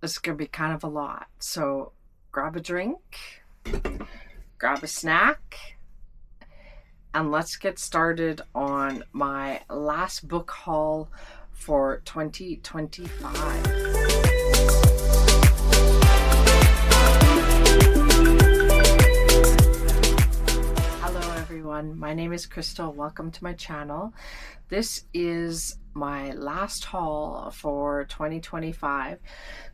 This is going to be kind of a lot. So grab a drink, grab a snack, and let's get started on my last book haul for 2025. Hello everyone, my name is Crystal. Welcome to my channel. This is my last haul for 2025.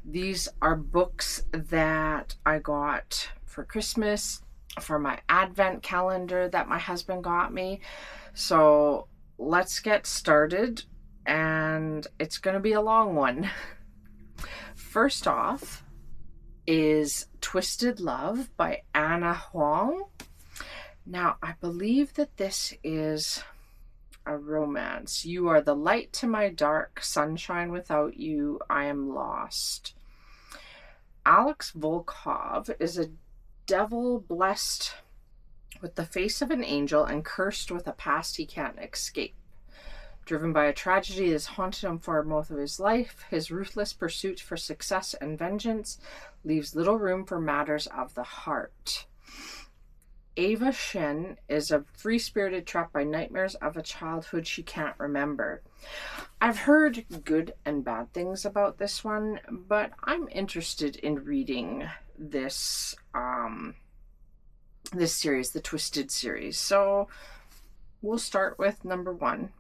These are books that I got for Christmas, for my advent calendar that my husband got me. So let's get started, and it's going to be a long one. First off is Twisted Love by Ana Huang. Now, I believe that this is a romance. You are the light to my dark, sunshine without you, I am lost. Alex Volkov is a devil blessed with the face of an angel and cursed with a past he can't escape. Driven by a tragedy that has haunted him for most of his life, his ruthless pursuit for success and vengeance leaves little room for matters of the heart. Ava Shen is a free-spirited trapped by nightmares of a childhood she can't remember. I've heard good and bad things about this one, but I'm interested in reading this this series, the Twisted series. So we'll start with number one.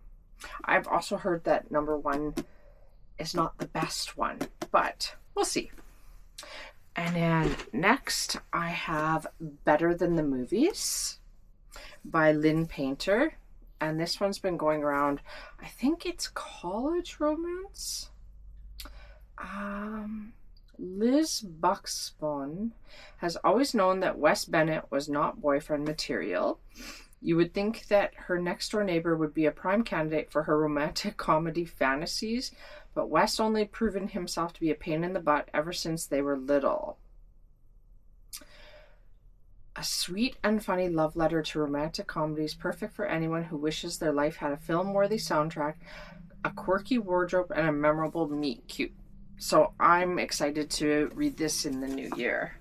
I've also heard that number one is not the best one, but we'll see. And then next I have Better Than the Movies by Lynn Painter. And this one's been going around, I think it's college romance. Liz Buxbaum has always known that Wes Bennett was not boyfriend material. You would think that her next door neighbor would be a prime candidate for her romantic comedy fantasies, but Wes only proven himself to be a pain in the butt ever since they were little. A sweet and funny love letter to romantic comedies, perfect for anyone who wishes their life had a film-worthy soundtrack, a quirky wardrobe, and a memorable meet cute. So I'm excited to read this in the new year.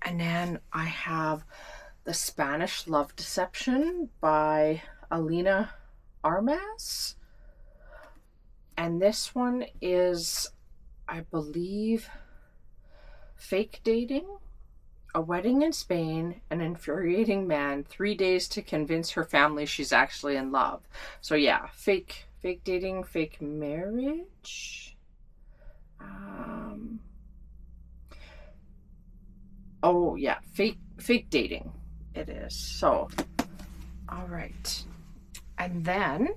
And then I have The Spanish Love Deception by Alina Armas. And this one is, I believe, fake dating, a wedding in Spain, an infuriating man, 3 days to convince her family she's actually in love. So yeah, fake dating, fake marriage. Oh yeah, fake dating it is. So, all right. And then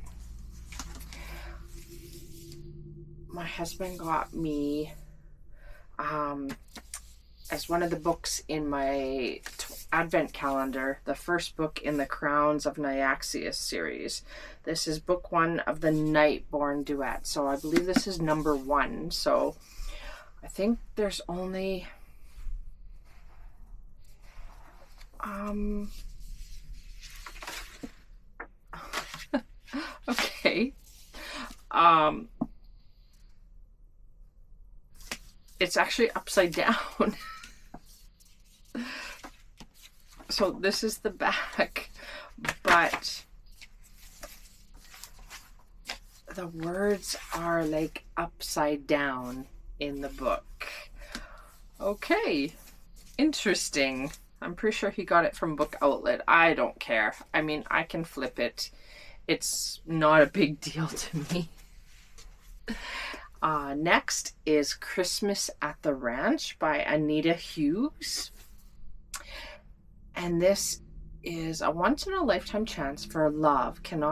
my husband got me as one of the books in my advent calendar, the first book in the Crowns of Nyaxius series. This is book one of the Nightborn duet. So I believe this is number one. So I think there's only okay. It's actually upside down. So this is the back, but the words are like upside down in the book. Okay, interesting. I'm pretty sure he got it from Book Outlet. I don't care. I mean, I can flip it. It's not a big deal to me. Next is Christmas at the Ranch by Anita Hughes. And this is a once-in-a-lifetime chance for love can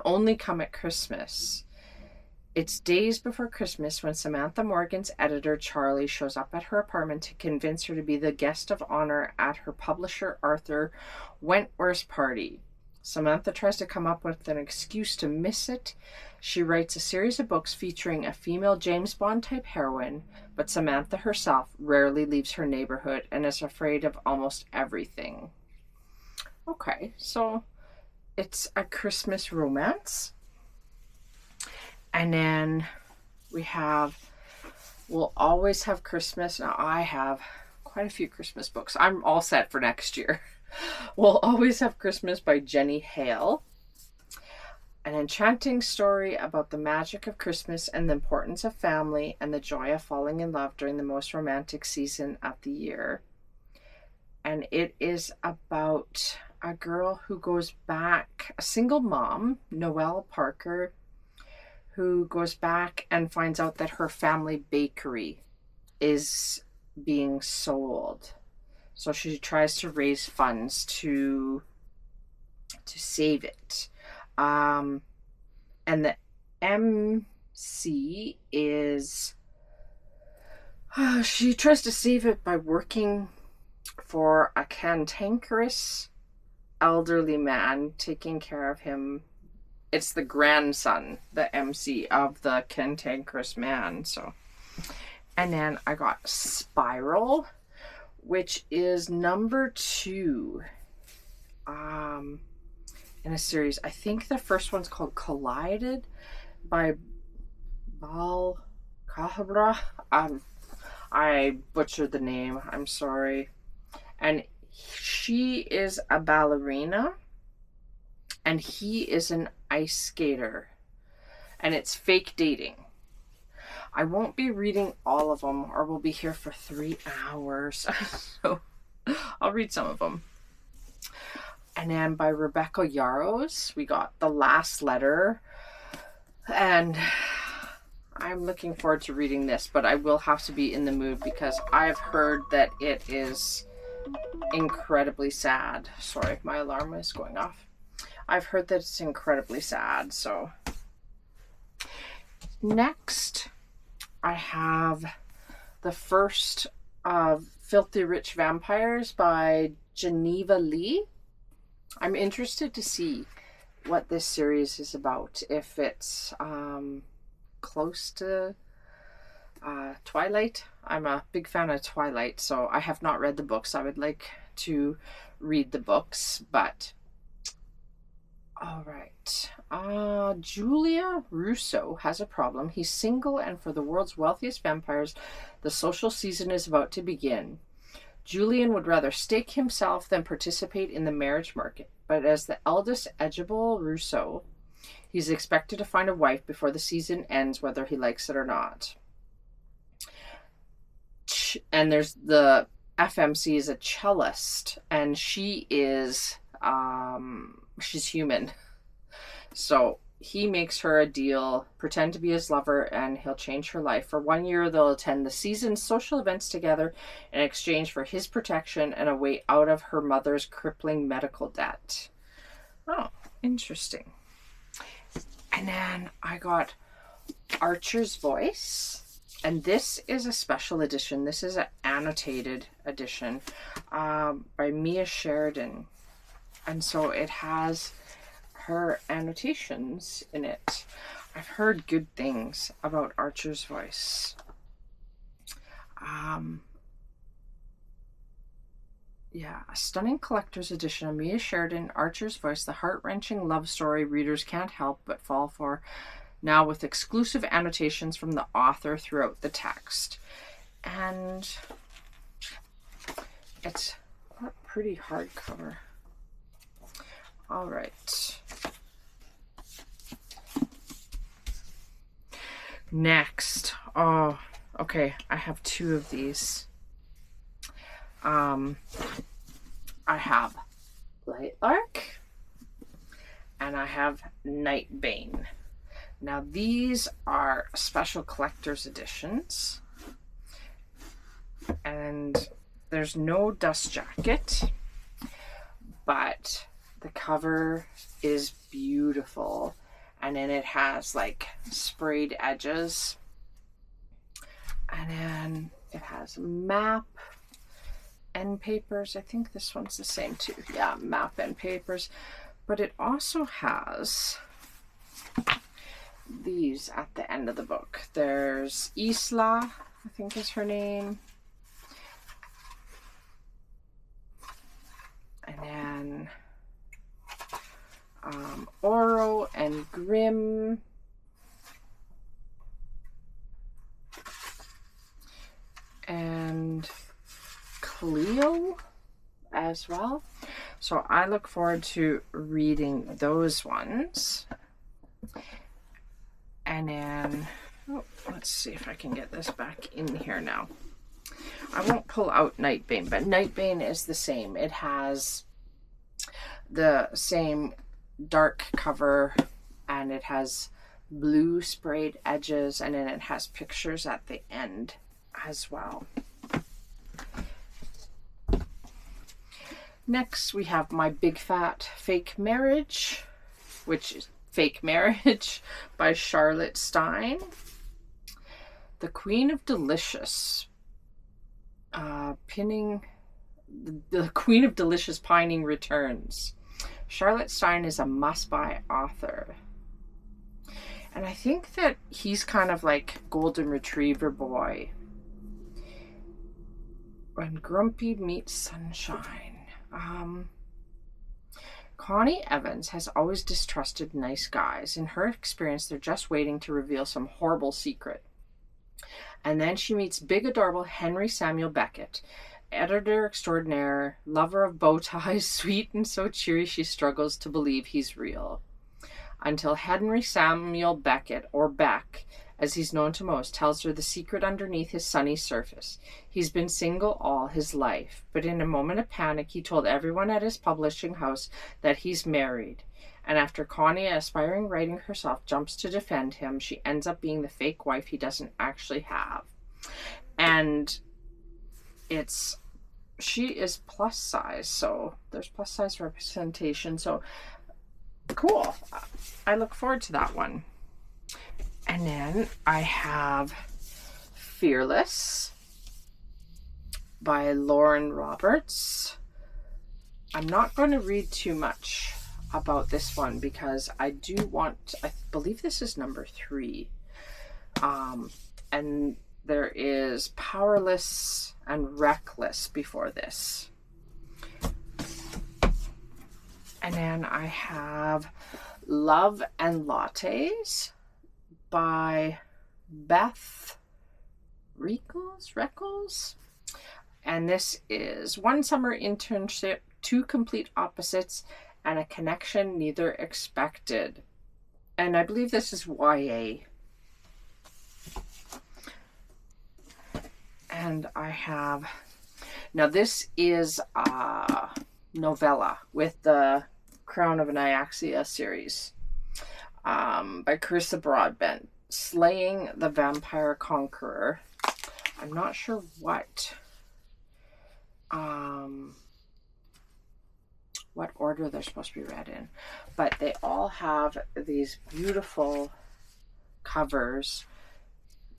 only come at Christmas. It's days before Christmas when Samantha Morgan's editor, Charlie, shows up at her apartment to convince her to be the guest of honor at her publisher, Arthur Wentworth's party. Samantha tries to come up with an excuse to miss it. She writes a series of books featuring a female James Bond-type heroine, but Samantha herself rarely leaves her neighborhood and is afraid of almost everything. Okay, so it's a Christmas romance. And then we have We'll Always Have Christmas. Now, I have quite a few Christmas books. I'm all set for next year. We'll Always Have Christmas by Jenny Hale. An enchanting story about the magic of Christmas and the importance of family and the joy of falling in love during the most romantic season of the year. And it is about a girl who goes back, a single mom, Noelle Parker, who goes back and finds out that her family bakery is being sold. So she tries to raise funds to save it. And the MC is she tries to save it by working for a cantankerous elderly man, taking care of him. It's the grandson, the MC, of the cantankerous man. So, and then I got Spiral, which is number 2 in a series. I think the first one's called Collided by Bal Kahabra. I butchered the name. I'm sorry. And she is a ballerina and he is an ice skater. And it's fake dating. I won't be reading all of them or we'll be here for 3 hours. So I'll read some of them. And then by Rebecca Yarros, we got The Last Letter. And I'm looking forward to reading this, but I will have to be in the mood because I've heard that it is incredibly sad. Sorry, my alarm is going off. I've heard that it's incredibly sad, so. Next, I have the first of Filthy Rich Vampires by Geneva Lee. I'm interested to see what this series is about. If it's close to Twilight. I'm a big fan of Twilight, so I have not read the books. I would like to read the books, but all right. Julia Russo has a problem. He's single, and for the world's wealthiest vampires, the social season is about to begin. Julian would rather stake himself than participate in the marriage market, but as the eldest Edgeable Russo, he's expected to find a wife before the season ends, whether he likes it or not. And there's the FMC is a cellist, and she is she's human. So he makes her a deal, pretend to be his lover, and he'll change her life. For 1 year, they'll attend the season's social events together in exchange for his protection and a way out of her mother's crippling medical debt. Oh, interesting. And then I got Archer's Voice. And this is a special edition. This is an annotated edition by Mia Sheridan. And so it has her annotations in it. I've heard good things about Archer's Voice. Yeah, a stunning collector's edition of Mia Sheridan, Archer's Voice, the heart-wrenching love story readers can't help but fall for, now with exclusive annotations from the author throughout the text. And it's a pretty hardcover. All right. Next. Oh, okay. I have 2 of these. I have Lightlark and I have Nightbane. Now these are special collector's editions, and there's no dust jacket, but the cover is beautiful, and then it has like sprayed edges, and then it has a map, end papers. I think this one's the same too. Yeah, map and papers. But it also has these at the end of the book. There's Isla, I think is her name. And then Oro and Grimm. Cleo as well. So I look forward to reading those ones. And then, let's see if I can get this back in here now. I won't pull out Nightbane, but Nightbane is the same. It has the same dark cover, and it has blue sprayed edges, and then it has pictures at the end as well. Next, we have My Big Fat Fake Marriage, which is Fake Marriage by Charlotte Stein. The Queen of Delicious, the Queen of Delicious Pining returns. Charlotte Stein is a must-buy author. And I think that he's kind of like Golden Retriever boy. When Grumpy Meets Sunshine. Connie Evans has always distrusted nice guys. In her experience, they're just waiting to reveal some horrible secret. And then she meets big, adorable Henry Samuel Beckett, editor extraordinaire, lover of bow ties, sweet and so cheery she struggles to believe he's real. Until Henry Samuel Beckett, or Beck, as he's known to most, tells her the secret underneath his sunny surface. He's been single all his life, but in a moment of panic, he told everyone at his publishing house that he's married. And after Connie, an aspiring writer herself, jumps to defend him, she ends up being the fake wife he doesn't actually have. And she is plus size, so there's plus size representation, so cool. I look forward to that one. And then I have Fearless by Lauren Roberts. I'm not going to read too much about this one because I believe this is number 3. And there is Powerless and Reckless before this. And then I have Love and Lattes by Beth Reckles. And this is one summer internship, 2 complete opposites, and a connection neither expected. And I believe this is YA. And I have, now this is a novella with the Crown of Nyaxia series. By Carissa Broadbent, Slaying the Vampire Conqueror. I'm not sure what order they're supposed to be read in, but they all have these beautiful covers.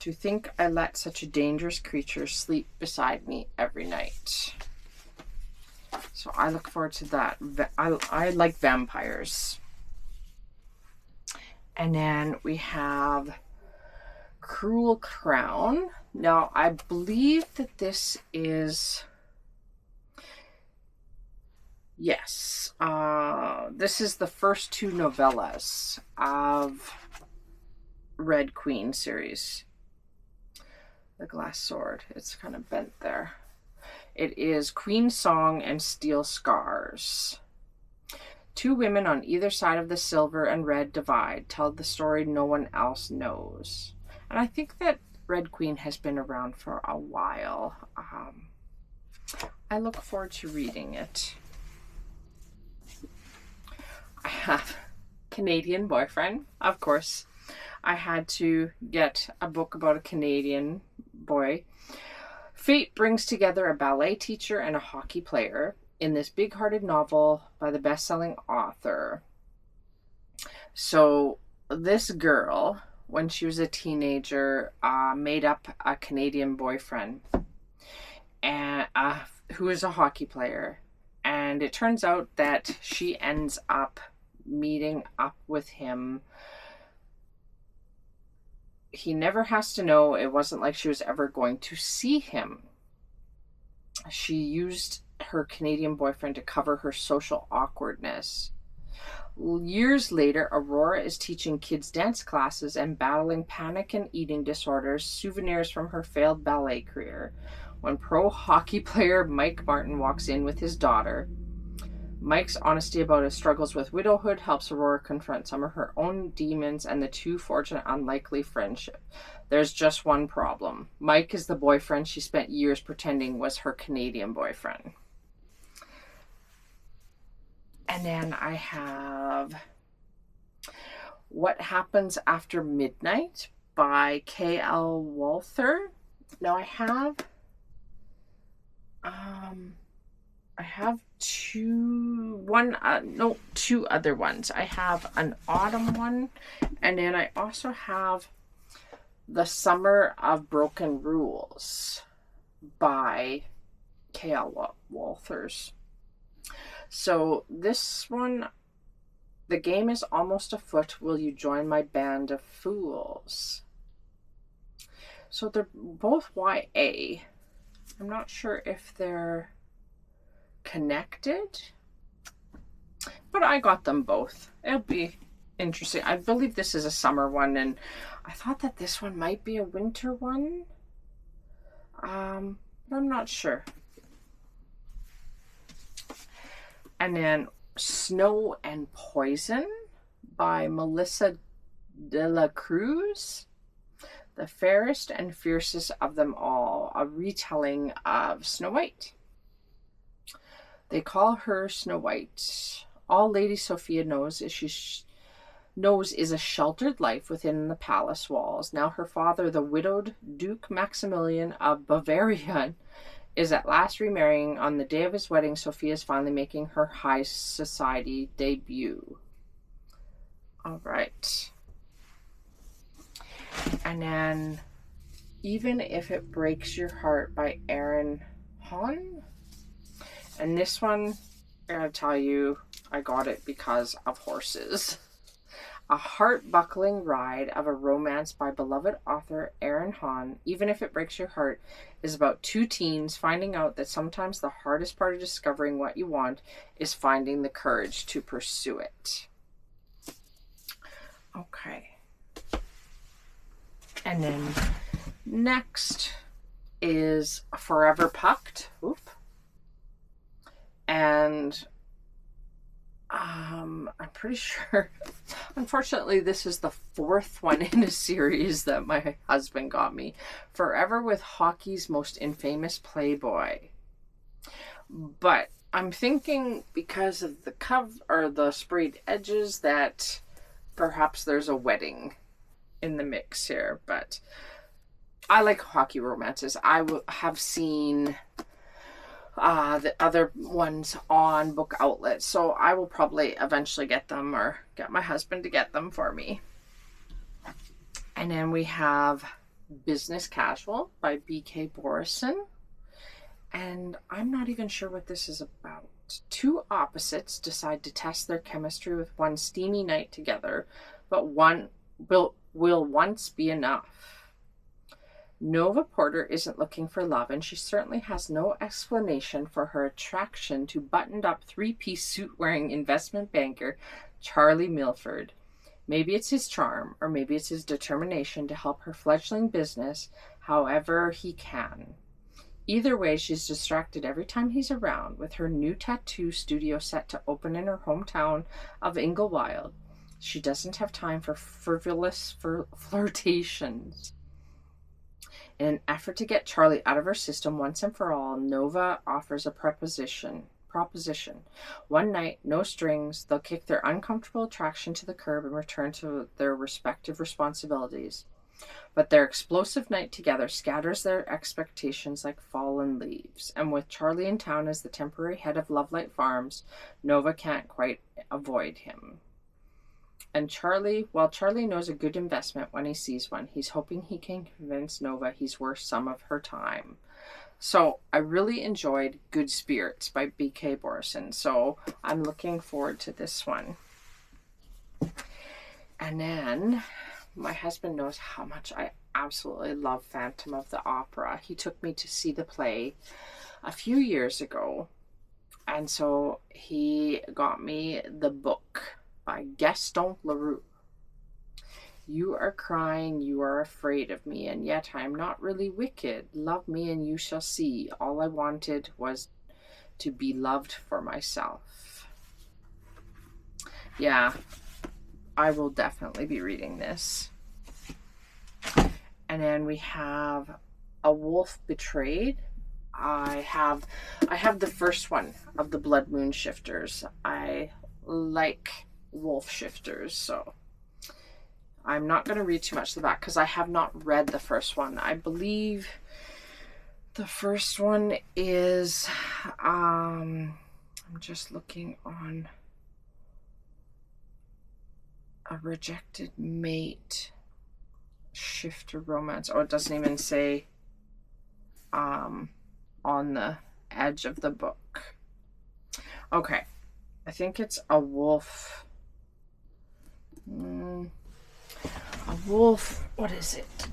To think I let such a dangerous creature sleep beside me every night. So I look forward to that. I like vampires. And then we have Cruel Crown. Now, I believe that this is... Yes. This is the first 2 novellas of Red Queen series. The Glass Sword. It's kind of bent there. It is Queen Song and Steel Scars. 2 women on either side of the silver and red divide tell the story no one else knows. And I think that Red Queen has been around for a while. I look forward to reading it. I have Canadian Boyfriend, of course. I had to get a book about a Canadian boy. Fate brings together a ballet teacher and a hockey player in this big-hearted novel by the best-selling author. So this girl, when she was a teenager, made up a Canadian boyfriend and who is a hockey player. And it turns out that she ends up meeting up with him. He never has to know. It wasn't like she was ever going to see him. She used her Canadian boyfriend to cover her social awkwardness. Years later, Aurora is teaching kids dance classes and battling panic and eating disorders, souvenirs from her failed ballet career. When pro hockey player Mike Martin walks in with his daughter, Mike's honesty about his struggles with widowhood helps Aurora confront some of her own demons, and the two forge an unlikely friendship. There's just one problem. Mike is the boyfriend she spent years pretending was her Canadian boyfriend. And then I have What Happens After Midnight by K.L. Walther. Now I have two other ones. I have an autumn one, and then I also have The Summer of Broken Rules by K.L. Walters. So this one, the game is almost afoot. Will you join my band of fools? So they're both YA. I'm not sure if they're connected, but I got them both. It'll be interesting. I believe this is a summer one, and I thought that this one might be a winter one. But I'm not sure. And then Snow and Poison by Melissa de la Cruz. The Fairest and Fiercest of Them All, a retelling of Snow White. They call her Snow White. All Lady Sophia knows is a sheltered life within the palace walls. Now her father, the widowed Duke Maximilian of Bavaria, is at last remarrying. On the day of his wedding, Sophia is finally making her high society debut. All right. And then Even If It Breaks Your Heart by Erin Hahn. And this one, I gotta tell you, I got it because of horses. A heart-buckling ride of a romance by beloved author Erin Hahn, Even If It Breaks Your Heart, is about two teens finding out that sometimes the hardest part of discovering what you want is finding the courage to pursue it. Okay. And then next is Forever Pucked. Oop. And I'm pretty sure, unfortunately, this is the fourth one in a series that my husband got me. Forever with Hockey's Most Infamous Playboy. But I'm thinking because of the cover or the sprayed edges that perhaps there's a wedding in the mix here. But I like hockey romances. I have seen the other ones on book outlets, so I will probably eventually get them or get my husband to get them for me. And then we have Business Casual by B.K. Borison, and I'm not even sure what this is about. Two opposites decide to test their chemistry with one steamy night together, but one will once be enough. Nova Porter isn't looking for love, and she certainly has no explanation for her attraction to buttoned-up three-piece suit-wearing investment banker Charlie Milford. Maybe it's his charm, or maybe it's his determination to help her fledgling business however he can. Either way, she's distracted every time he's around, with her new tattoo studio set to open in her hometown of Inglewild. She doesn't have time for frivolous flirtations. In an effort to get Charlie out of her system once and for all, Nova offers a proposition. One night, no strings, they'll kick their uncomfortable attraction to the curb and return to their respective responsibilities. But their explosive night together scatters their expectations like fallen leaves. And with Charlie in town as the temporary head of Lovelight Farms, Nova can't quite avoid him. And Charlie knows a good investment when he sees one. He's hoping he can convince Nova he's worth some of her time. So I really enjoyed Good Spirits by B.K. Borison. So I'm looking forward to this one. And then my husband knows how much I absolutely love Phantom of the Opera. He took me to see the play a few years ago. And so he got me the book by Gaston Leroux. You are crying, you are afraid of me, and yet I am not really wicked. Love me and you shall see. All I wanted was to be loved for myself. Yeah, I will definitely be reading this. And then we have A Wolf Betrayed. I have the first one of the Blood Moon Shifters. I like wolf shifters, so I'm not going to read too much of the back because I have not read the first one. I believe the first one is I'm just looking on A Rejected Mate Shifter Romance. Oh, it doesn't even say on the edge of the book. Okay, I think it's a wolf. A wolf, what is it?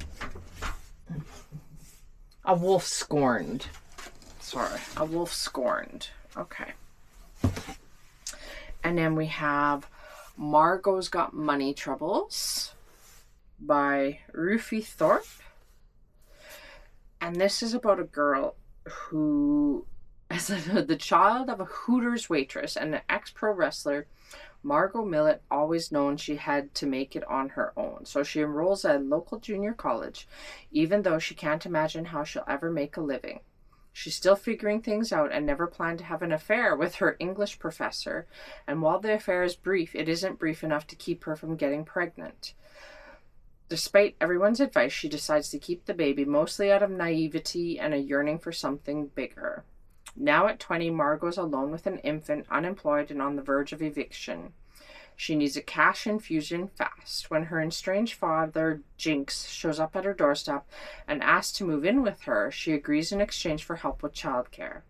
A Wolf Scorned. Sorry, A Wolf Scorned. Okay. And then we have Margot's Got Money Troubles by Rufi Thorpe. And this is about a girl who, as the child of a Hooters waitress and an ex-pro wrestler, Margot Millet always known she had to make it on her own. So she enrolls at a local junior college, even though she can't imagine how she'll ever make a living. She's still figuring things out and never planned to have an affair with her English professor. And while the affair is brief, it isn't brief enough to keep her from getting pregnant. Despite everyone's advice, she decides to keep the baby, mostly out of naivety and a yearning for something bigger. Now at 20, Margot's alone with an infant, unemployed, and on the verge of eviction. She needs a cash infusion fast. When her estranged father, Jinx, shows up at her doorstep and asks to move in with her, she agrees in exchange for help with childcare.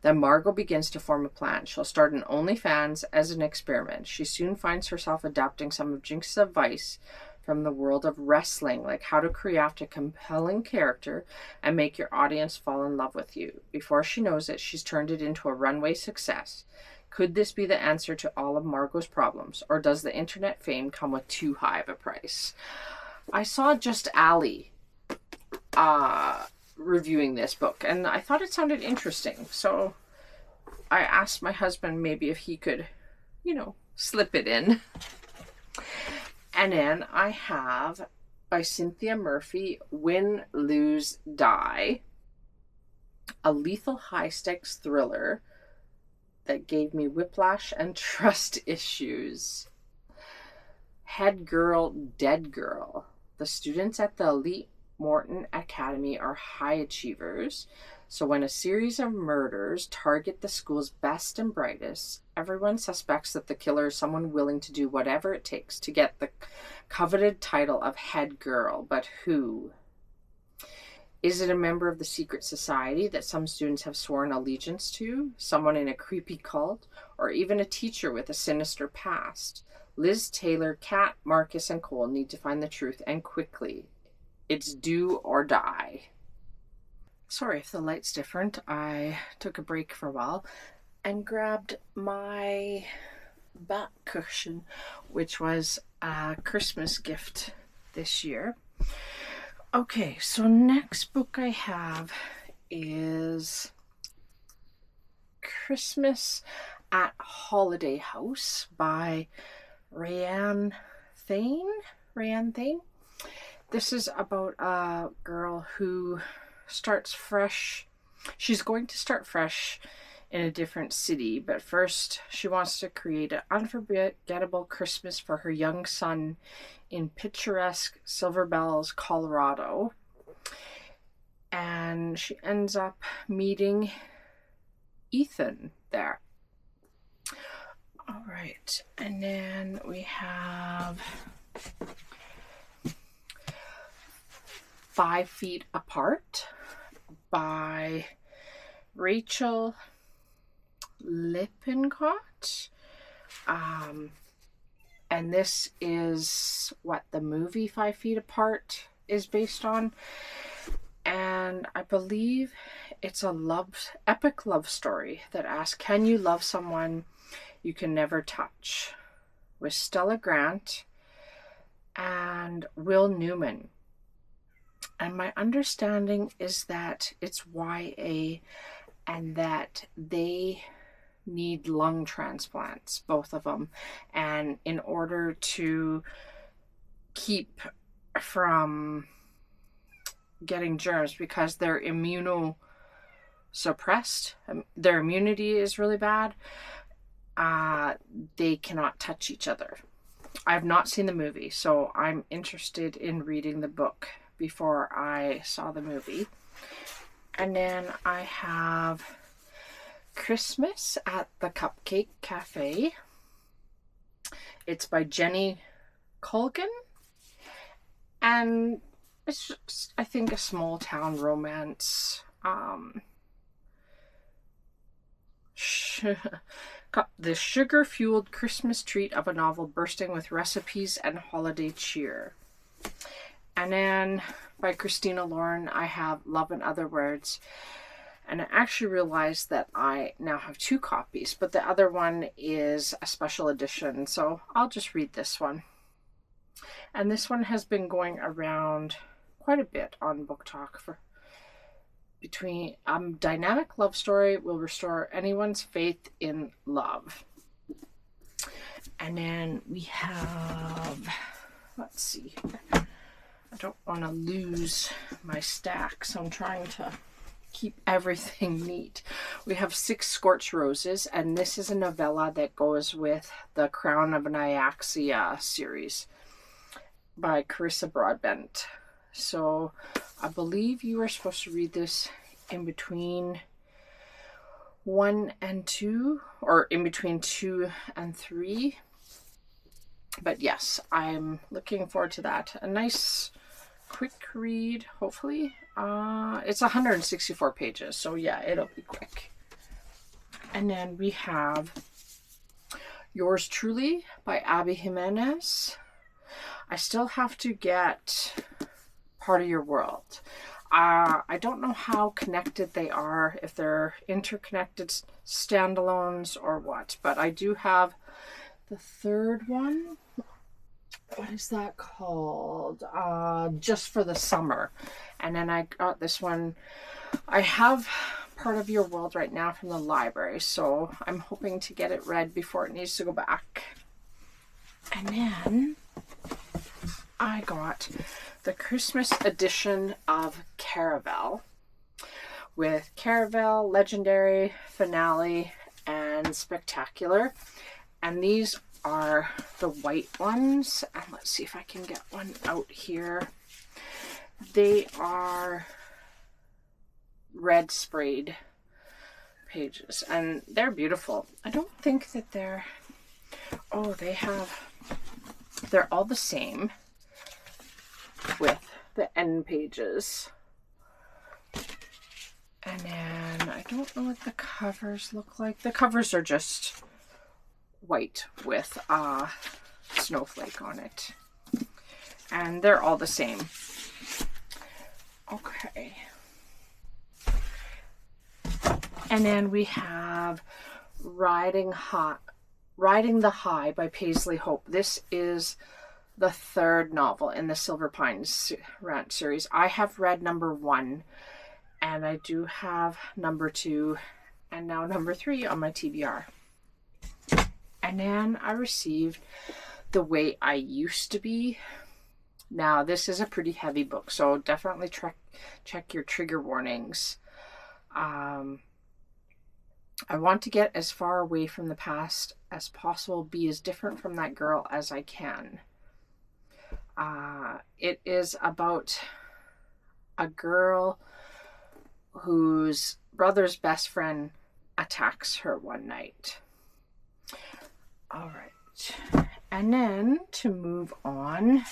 Then Margot begins to form a plan. She'll start an OnlyFans as an experiment. She soon finds herself adapting some of Jinx's advice from the world of wrestling, like how to craft a compelling character and make your audience fall in love with you. Before she knows it, she's turned it into a runway success. Could this be the answer to all of Margot's problems, or does the internet fame come with too high of a price? I saw Just Ali reviewing this book, and I thought it sounded interesting. So I asked my husband maybe if he could, slip it in. And then I have, by Cynthia Murphy, Win, Lose, Die, a lethal high-stakes thriller that gave me whiplash and trust issues. Head Girl, Dead Girl. The students at the elite Morton Academy are high achievers, so when a series of murders target the school's best and brightest, everyone suspects that the killer is someone willing to do whatever it takes to get the coveted title of head girl. But who? Is it a member of the secret society that some students have sworn allegiance to? Someone in a creepy cult? Or even a teacher with a sinister past? Liz, Taylor, Kat, Marcus, and Cole need to find the truth, and quickly. It's do or die. Sorry if the light's different. I took a break for a while and grabbed my back cushion, which was a Christmas gift this year. Okay, so next book I have is Christmas at Holiday House by Rayanne Thane. This is about a girl who starts fresh. She's going to start fresh in a different city, but first she wants to create an unforgettable Christmas for her young son in picturesque Silver Bells, Colorado. And she ends up meeting Ethan there. All right, and then we have 5 Feet Apart by Rachel Lippincott. And this is what the movie 5 Feet Apart is based on. And I believe it's a epic love story that asks, can you love someone you can never touch? With Stella Grant and Will Newman. And my understanding is that it's YA and that they need lung transplants, both of them. And in order to keep from getting germs, because they're immunosuppressed, their immunity is really bad, they cannot touch each other. I've not seen the movie, so I'm interested in reading the book before I saw the movie. And then I have Christmas at the Cupcake Cafe. It's by Jenny Colgan, and it's just, I think, a small town romance. The sugar-fueled Christmas treat of a novel bursting with recipes and holiday cheer. And then by Christina Lauren, I have Love and Other Words. And I actually realized that I now have 2 copies, but the other one is a special edition, so I'll just read this one. And this one has been going around quite a bit on Book Talk for between dynamic love story will restore anyone's faith in love. And then we have, let's see, I don't want to lose my stack, so I'm trying to keep everything neat. We have 6 Scorched Roses, and this is a novella that goes with the Crown of Nyaxia series by Carissa Broadbent. So I believe you are supposed to read this in between 1 and 2, or in between 2 and 3. But yes, I'm looking forward to that. A nice quick read, hopefully. It's 164 pages, so yeah, it'll be quick. And then we have Yours Truly by Abby Jimenez. I still have to get Part of Your World. I don't know how connected they are, if they're interconnected standalones or what, but I do have the third one. What is that called? Just for the Summer. And then I got this one. I have Part of Your World right now from the library, so I'm hoping to get it read before it needs to go back. And then I got the Christmas edition of Caraval with Caraval, Legendary, Finale, and Spectacular. And these are the white ones. And let's see if I can get one out here. They are red sprayed pages, and they're beautiful. I don't think that they're, oh, they're all the same with the end pages. And then I don't know what the covers look like. The covers are just white with a snowflake on it. And they're all the same. Okay. And then we have Riding the High by Paisley Hope. This is the third novel in the Silver Pines Ranch series. I have read number 1, and I do have number 2, and now number 3 on my TBR. And then I received The Way I Used to Be. Now, this is a pretty heavy book, so definitely check your trigger warnings. I want to get as far away from the past as possible, be as different from that girl as I can. It is about a girl whose brother's best friend attacks her one night. All right. And then to move on,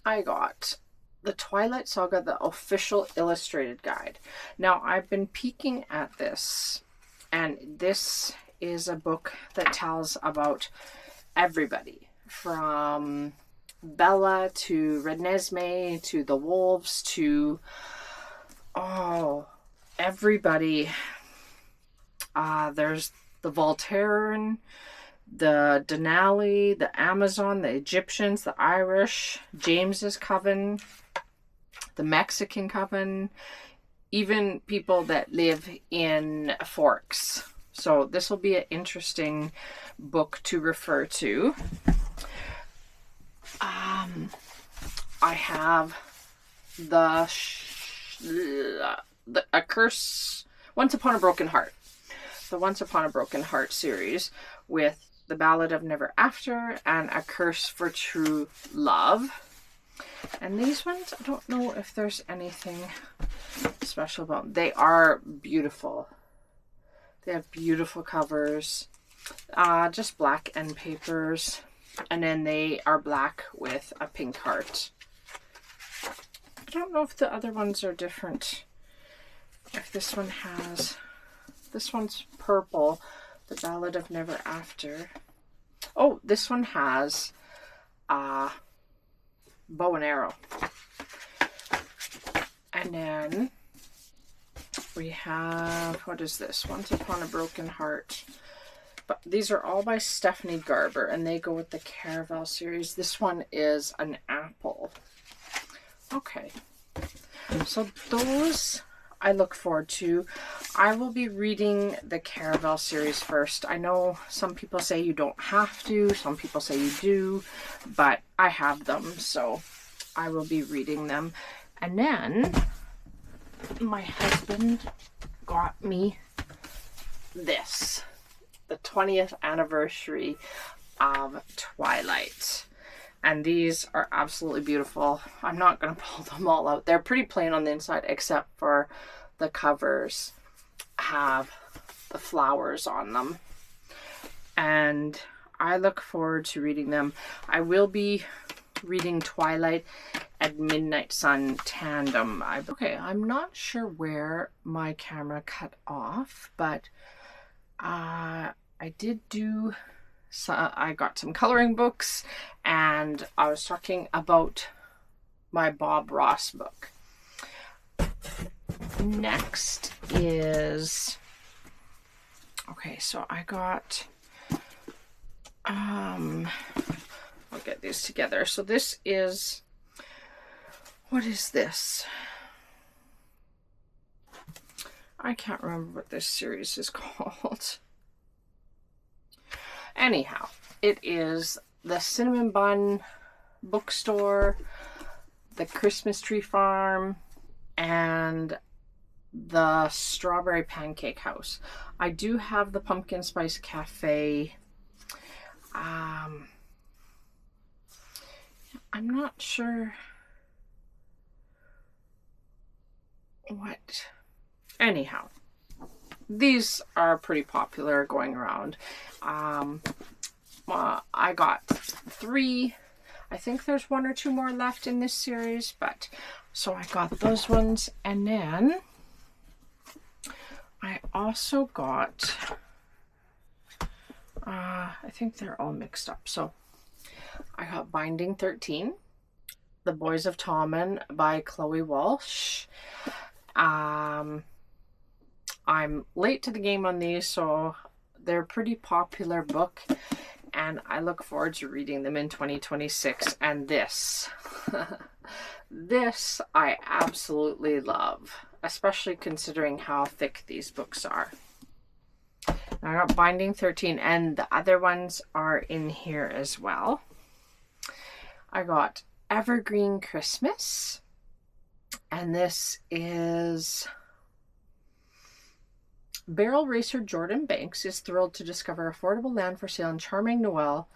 I got The Twilight Saga, the official illustrated guide. Now, I've been peeking at this, and this is a book that tells about everybody, from Bella to Renesmee to the wolves to, everybody. There's the Voltaren, the Denali, the Amazon, the Egyptians, the Irish, James's Coven, the Mexican Coven, even people that live in Forks. So this will be an interesting book to refer to. I have A Curse, Once Upon a Broken Heart. The Once Upon a Broken Heart series with The Ballad of Never After and A Curse for True Love. And these ones, I don't know if there's anything special about them. They are beautiful. They have beautiful covers. Just black end papers. And then they are black with a pink heart. I don't know if the other ones are different. If this one has... This one's purple. The Ballad of Never After. Oh, this one has bow and arrow. And then we have, what is this? Once Upon a Broken Heart. But these are all by Stephanie Garber, and they go with the Caraval series. This one is an apple. Okay. So those I look forward to. I will be reading the Caraval series first. I know some people say you don't have to, some people say you do, but I have them, so I will be reading them. And then my husband got me this, the 20th anniversary of Twilight. And these are absolutely beautiful. I'm not going to pull them all out. They're pretty plain on the inside, except for the covers have the flowers on them. And I look forward to reading them. I will be reading Twilight and Midnight Sun tandem. Okay, I'm not sure where my camera cut off, but I did do... So I got some coloring books, and I was talking about my Bob Ross book. Next is, okay, so I got, I'll get these together. So this is, what is this? I can't remember what this series is called. Anyhow, it is the Cinnamon Bun Bookstore, the Christmas Tree Farm, and the Strawberry Pancake House. I do have the Pumpkin Spice Cafe. I'm not sure what. Anyhow, these are pretty popular going around. I got 3. I think there's 1 or 2 more left in this series, but so I got those ones. And then I also got, I think they're all mixed up. So I got Binding 13, The Boys of Tommen by Chloe Walsh. I'm late to the game on these, so they're a pretty popular book, and I look forward to reading them in 2026. And this, this I absolutely love, especially considering how thick these books are. I got Binding 13, and the other ones are in here as well. I got Evergreen Christmas, and this is... Barrel racer Jordan Banks is thrilled to discover affordable land for sale in charming Noel,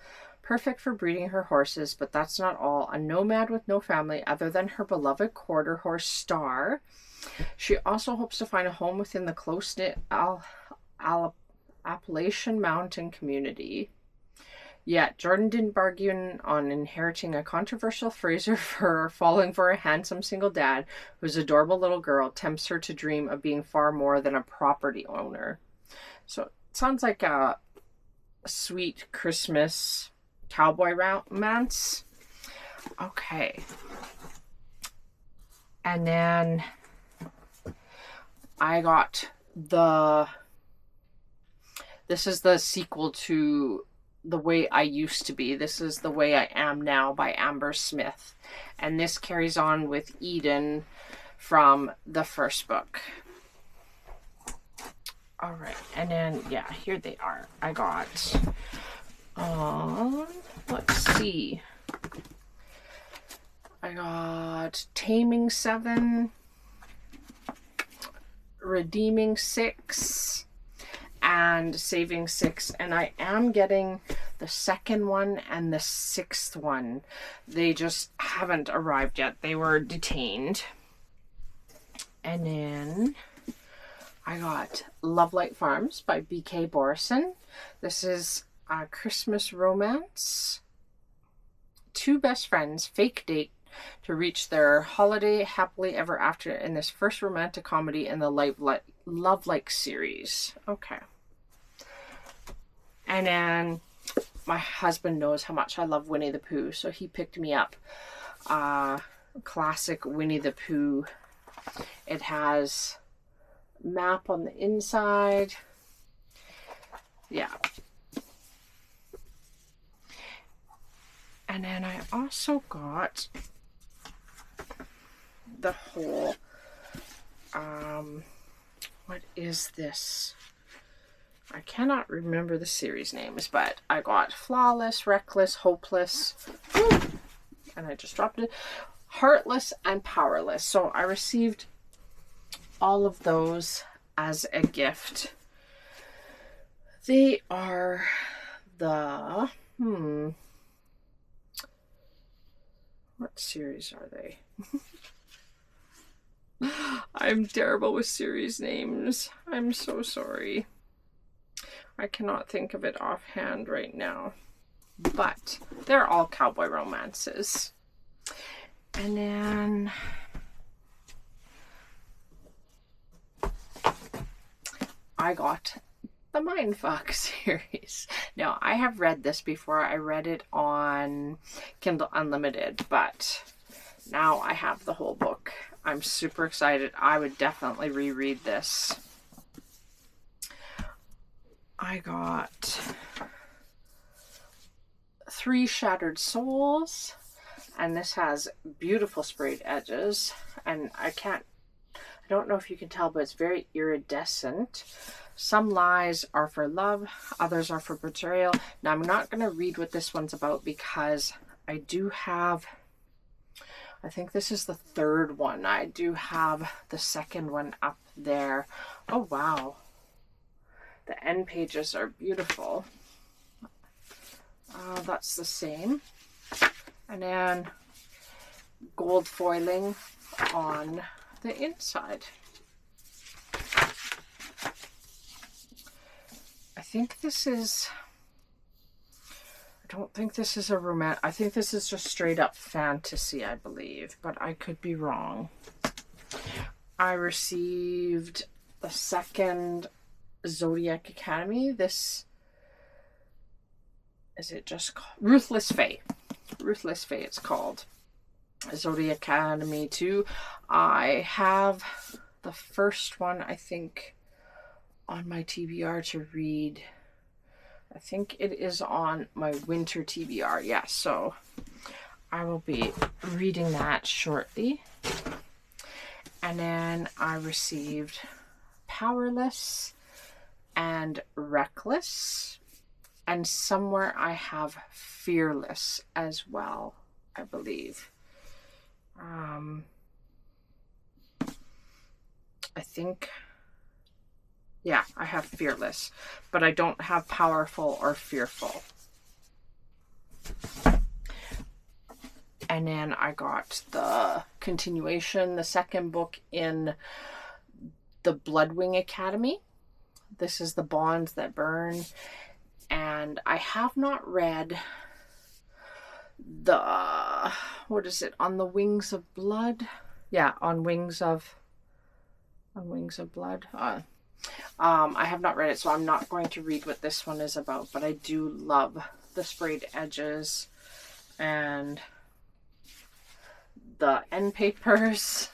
perfect for breeding her horses, but that's not all. A nomad with no family other than her beloved quarter horse Star. She also hopes to find a home within the close-knit Appalachian Mountain community. Yet Jordan didn't bargain on inheriting a controversial Fraser fur. Falling for a handsome single dad whose adorable little girl tempts her to dream of being far more than a property owner. So it sounds like a sweet Christmas cowboy romance. Okay. And then I got this is the sequel to The Way I Used to Be. This is The Way I Am Now by Amber Smith. And this carries on with Eden from the first book. All right, and then, yeah, here they are. I got, let's see. I got Taming 7, Redeeming 6, and Saving 6. And I am getting the second one and the sixth one. They just haven't arrived yet. They were detained. And then I got Love Light Farms by B.K. Borison. This is a Christmas romance. Two best friends fake date to reach their holiday happily ever after in this first romantic comedy in the Love Like series. Okay. And then my husband knows how much I love Winnie the Pooh, so he picked me up classic Winnie the Pooh. It has map on the inside. Yeah. And then I also got the whole, what is this? I cannot remember the series names, but I got Flawless, Reckless, Hopeless, and I just dropped it, Heartless, and Powerless. So I received all of those as a gift. They are the, what series are they? I'm terrible with series names. I'm so sorry. I cannot think of it offhand right now. But they're all cowboy romances. And then I got the Mindfuck series. Now, I have read this before. I read it on Kindle Unlimited, but now I have the whole book. I'm super excited. I would definitely reread this. I got 3 Shattered Souls, and this has beautiful sprayed edges, and I don't know if you can tell, but it's very iridescent. Some lies are for love, others are for betrayal. Now, I'm not going to read what this one's about because I do have, I think this is the third one. I do have the second one up there. Oh, wow. The end pages are beautiful. That's the same. And then gold foiling on the inside. I think this is, I don't think this is a romance. I think this is just straight up fantasy, I believe, but I could be wrong. I received the second Zodiac Academy. This, is it just called Ruthless Fae? Ruthless Fae it's called. Zodiac Academy 2. I have the first one, I think, on my TBR to read. I think it is on my winter TBR. Yeah, so I will be reading that shortly. And then I received Powerless and Reckless, and somewhere I have Fearless as well, I believe. I think, yeah, I have Fearless, but I don't have Powerful or Fearful. And then I got the continuation, the second book in the Bloodwing Academy. This is The Bonds That Burn. And I have not read the, what is it, On the Wings of Blood? Yeah, On Wings of Blood. I have not read it, so I'm not going to read what this one is about, but I do love the sprayed edges and the end papers.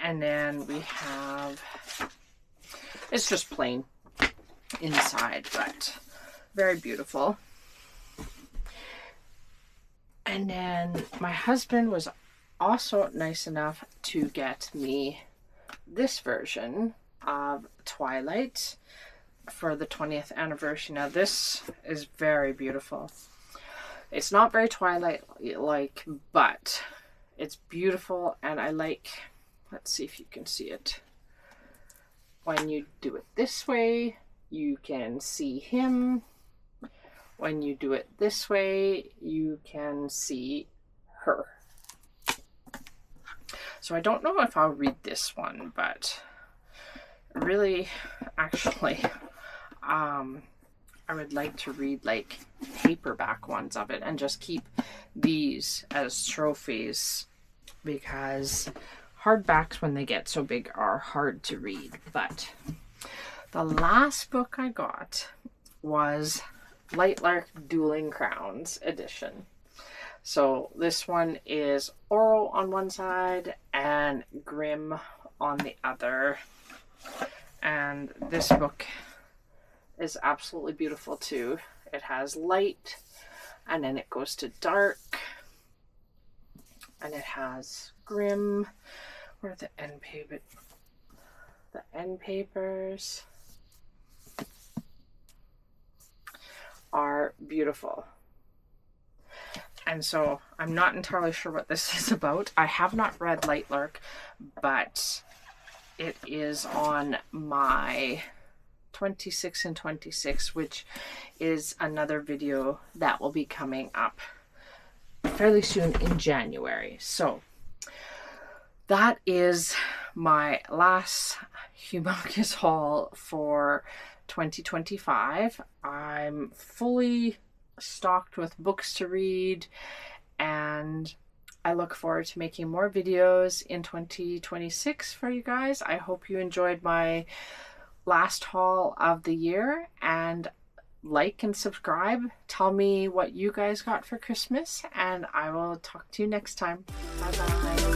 And then we have, it's just plain inside, but Very beautiful. And then my husband was also nice enough to get me this version of Twilight for the 20th anniversary. Now this is very beautiful. It's not very Twilight-like, but it's beautiful, and I like, let's see if you can see it. When you do it this way, you can see him. When you do it this way, you can see her. So I don't know if I'll read this one, but really, actually, I would like to read like paperback ones of it and just keep these as trophies, because hardbacks, when they get so big, are hard to read. But the last book I got was Lightlark Dueling Crowns edition. So this one is Oro on one side and Grimm on the other. And this book is absolutely beautiful too. It has light, and then it goes to dark, and it has Grimm. Where are the end paper? The end papers are beautiful. And so I'm not entirely sure what this is about. I have not read Lightlark, but it is on my 26 and 26, which is another video that will be coming up fairly soon in January. So that is my last humongous haul for 2025. I'm fully stocked with books to read, and I look forward to making more videos in 2026 for you guys. I hope you enjoyed my last haul of the year, and like and subscribe. Tell me what you guys got for Christmas, and I will talk to you next time. Bye bye.